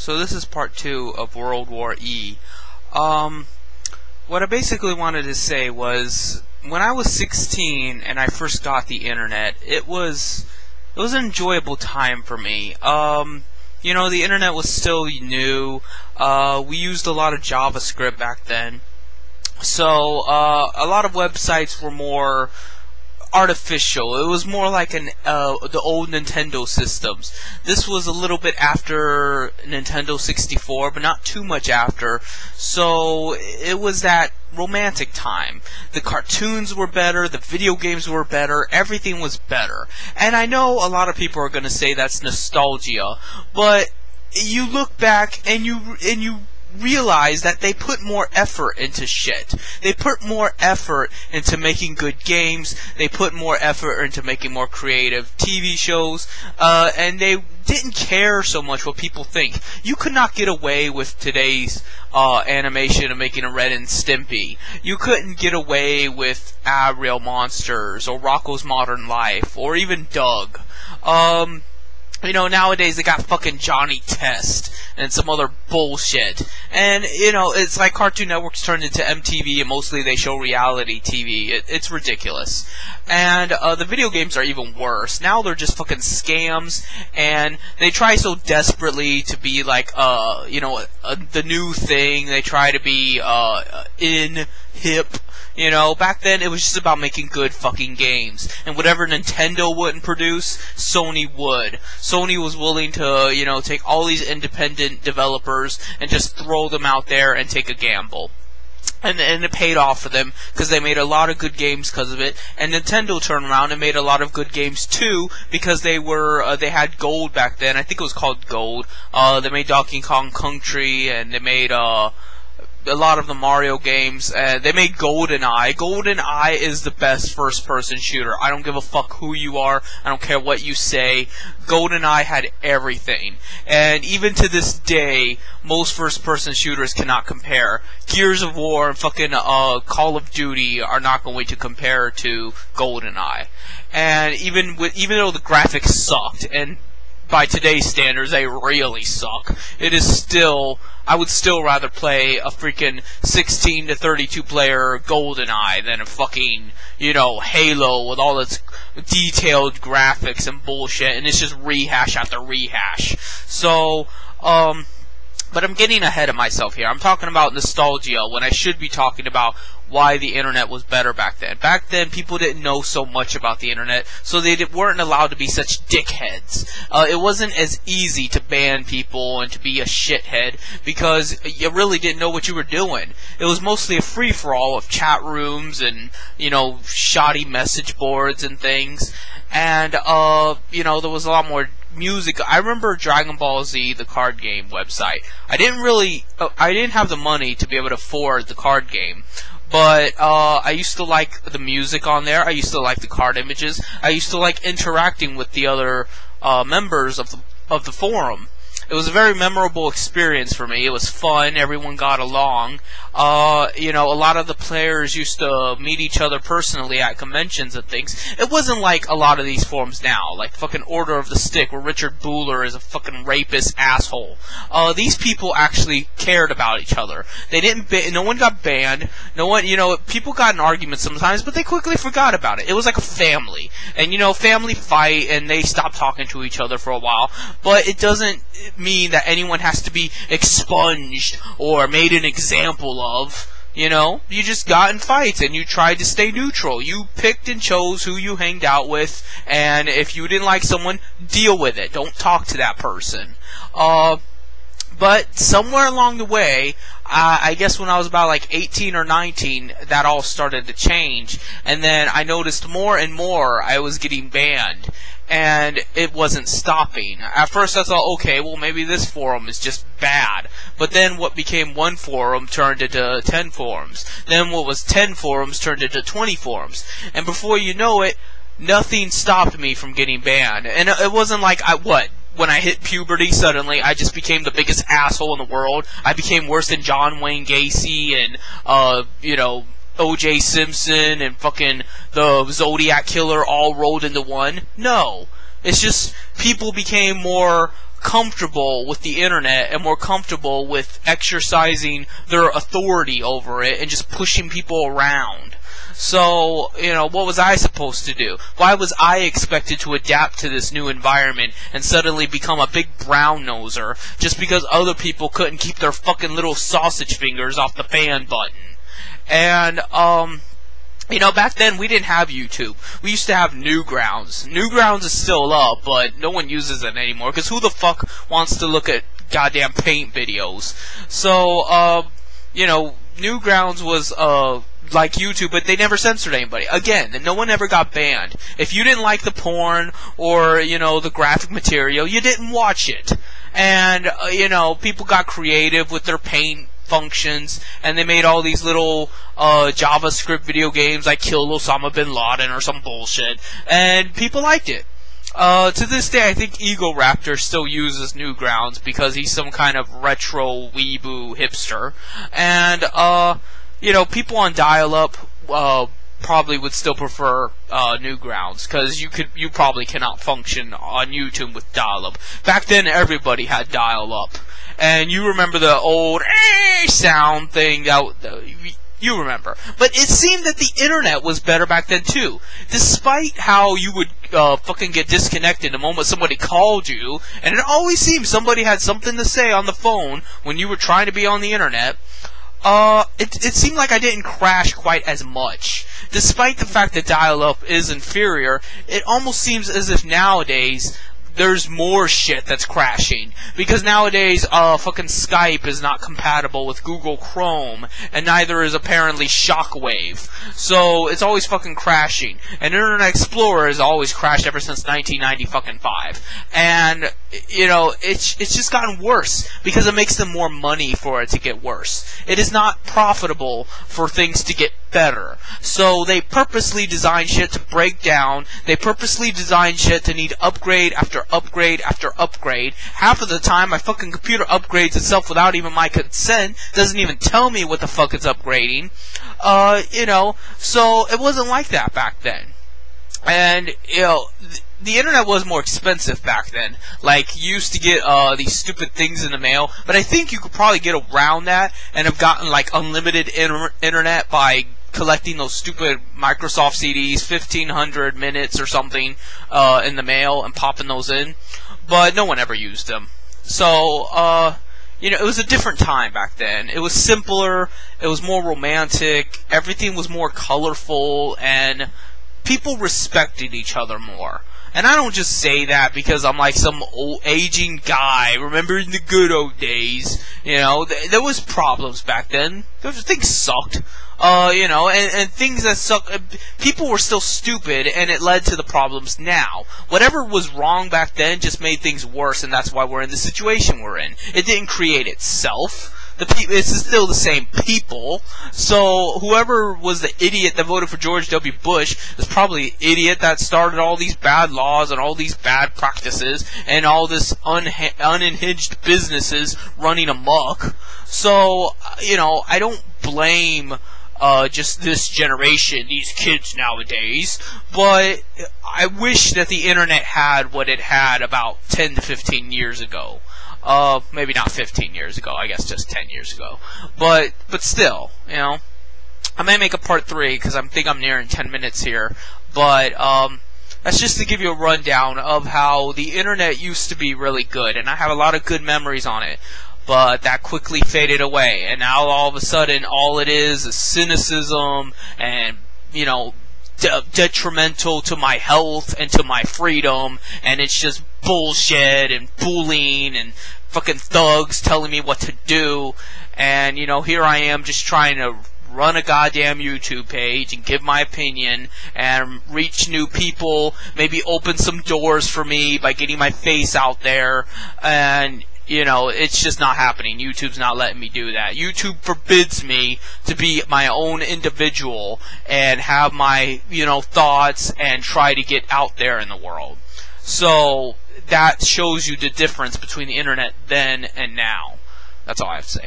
So this is part 2 of World War E. What I basically wanted to say was, when I was 16 and I first got the internet, it was an enjoyable time for me. You know, the internet was still new. We used a lot of JavaScript back then. So, a lot of websites were more artificial. It was more like the old Nintendo systems. This was a little bit after Nintendo 64, but not too much after. So it was that romantic time. The cartoons were better, the video games were better, everything was better. And I know a lot of people are going to say that's nostalgia, but you look back and you realize that they put more effort into shit. They put more effort into making good games. They put more effort into making more creative TV shows. And they didn't care so much what people think. You could not get away with today's animation of making a Ren and Stimpy. You couldn't get away with Real Monsters or Rocko's Modern Life or even Doug. You know, nowadays they got fucking Johnny Test and some other bullshit. And, you know, it's like Cartoon Network's turned into MTV and mostly they show reality TV. It's ridiculous. And the video games are even worse. Now they're just fucking scams, and they try so desperately to be like, you know, the new thing. They try to be hip. You know, back then it was just about making good fucking games. And whatever Nintendo wouldn't produce, Sony would. Sony was willing to, you know, take all these independent developers and just throw them out there and take a gamble. And it paid off for them, because they made a lot of good games because of it. And Nintendo turned around and made a lot of good games too, because they had Gold back then. I think it was called Gold. They made Donkey Kong Country, and they made a lot of the Mario games. They made GoldenEye. GoldenEye is the best first-person shooter. I don't give a fuck who you are. I don't care what you say. GoldenEye had everything. And even to this day, most first-person shooters cannot compare. Gears of War and fucking Call of Duty are not going to compare to GoldenEye. And even though the graphics sucked, and by today's standards, they really suck. It is still, I would still rather play a freaking 16 to 32 player GoldenEye than a fucking, you know, Halo with all its detailed graphics and bullshit, and it's just rehash after rehash. So, but I'm getting ahead of myself here. I'm talking about nostalgia when I should be talking about why the internet was better back then. Back then, people didn't know so much about the internet, so they weren't allowed to be such dickheads. It wasn't as easy to ban people and to be a shithead, because you really didn't know what you were doing. It was mostly a free-for-all of chat rooms and, you know, shoddy message boards and things. And, you know, there was a lot more music. I remember Dragon Ball Z, the card game website. I didn't have the money to be able to afford the card game, but I used to like the music on there. I used to like the card images. I used to like interacting with the other members of the forum. It was a very memorable experience for me. It was fun. Everyone got along. You know, a lot of the players used to meet each other personally at conventions and things. It wasn't like a lot of these forums now, like fucking Order of the Stick, where Richard Buehler is a fucking rapist asshole. These people actually cared about each other. They didn't. No one got banned. No one. You know, people got in arguments sometimes, but they quickly forgot about it. It was like a family, and you know, family fight, and they stopped talking to each other for a while. But it doesn't mean that anyone has to be expunged or made an example of. You know, you just got in fights and you tried to stay neutral. You picked and chose who you hanged out with, and if you didn't like someone, deal with it. Don't talk to that person. But somewhere along the way, I guess when I was about like 18 or 19, that all started to change. And then I noticed more and more I was getting banned. And it wasn't stopping. At first I thought, okay, well maybe this forum is just bad. But then what became one forum turned into 10 forums. Then what was 10 forums turned into 20 forums. And before you know it, nothing stopped me from getting banned. And it wasn't like, when I hit puberty, suddenly I just became the biggest asshole in the world. I became worse than John Wayne Gacy and, you know, O.J. Simpson and fucking the Zodiac Killer all rolled into one. No. It's just people became more comfortable with the internet and more comfortable with exercising their authority over it and just pushing people around. So, you know, what was I supposed to do? Why was I expected to adapt to this new environment and suddenly become a big brown-noser just because other people couldn't keep their fucking little sausage fingers off the fan button? And, you know, back then we didn't have YouTube. We used to have Newgrounds. Newgrounds is still up, but no one uses it anymore, because who the fuck wants to look at goddamn paint videos? So, you know, Newgrounds was, like YouTube, but they never censored anybody. Again, no one ever got banned. If you didn't like the porn or, you know, the graphic material, you didn't watch it. And, you know, people got creative with their paint functions, and they made all these little JavaScript video games like Kill Osama Bin Laden or some bullshit, and people liked it. To this day, I think Egoraptor still uses Newgrounds because he's some kind of retro weeboo hipster, and you know, people on dial-up probably would still prefer Newgrounds, because you probably cannot function on YouTube with dial-up. Back then, everybody had dial-up, and you remember the old sound thing that you remember. But it seemed that the internet was better back then too. Despite how you would fucking get disconnected the moment somebody called you, and it always seemed somebody had something to say on the phone when you were trying to be on the internet. It seemed like I didn't crash quite as much. Despite the fact that dial-up is inferior, it almost seems as if nowadays there's more shit that's crashing. Because nowadays, fucking Skype is not compatible with Google Chrome, and neither is apparently Shockwave. So, it's always fucking crashing. And Internet Explorer has always crashed ever since 1995. And, you know, it's just gotten worse, because it makes them more money for it to get worse. It is not profitable for things to get better. So they purposely design shit to break down. They purposely design shit to need upgrade after upgrade after upgrade. Half of the time, my fucking computer upgrades itself without even my consent. Doesn't even tell me what the fuck it's upgrading. You know, so it wasn't like that back then. And, you know, the internet was more expensive back then. Like, you used to get these stupid things in the mail, but I think you could probably get around that and have gotten, like, unlimited internet by collecting those stupid Microsoft CDs, 1,500 minutes or something, in the mail and popping those in. But no one ever used them. So, you know, it was a different time back then. It was simpler, it was more romantic, everything was more colorful, and people respected each other more. And I don't just say that because I'm like some old aging guy remembering the good old days. You know, there was problems back then. Things sucked. You know, and things that suck. People were still stupid, and it led to the problems now. Whatever was wrong back then just made things worse, and that's why we're in the situation we're in. It didn't create itself. It's still the same people. So whoever was the idiot that voted for George W. Bush is probably the idiot that started all these bad laws and all these bad practices and all this unhinged businesses running amok. So, you know, I don't blame just this generation, these kids nowadays, but I wish that the internet had what it had about 10 to 15 years ago. Maybe not 15 years ago, I guess just 10 years ago. But still, you know, I may make a part 3, because I think I'm nearing 10 minutes here, but, that's just to give you a rundown of how the internet used to be really good, and I have a lot of good memories on it, but that quickly faded away, and now all of a sudden, all it is cynicism, and, you know, detrimental to my health and to my freedom, and it's just bullshit and bullying and fucking thugs telling me what to do, and, you know, here I am just trying to run a goddamn YouTube page and give my opinion and reach new people, maybe open some doors for me by getting my face out there, and, you know, it's just not happening. YouTube's not letting me do that. YouTube forbids me to be my own individual and have my, you know, thoughts and try to get out there in the world. So that shows you the difference between the internet then and now. That's all I have to say.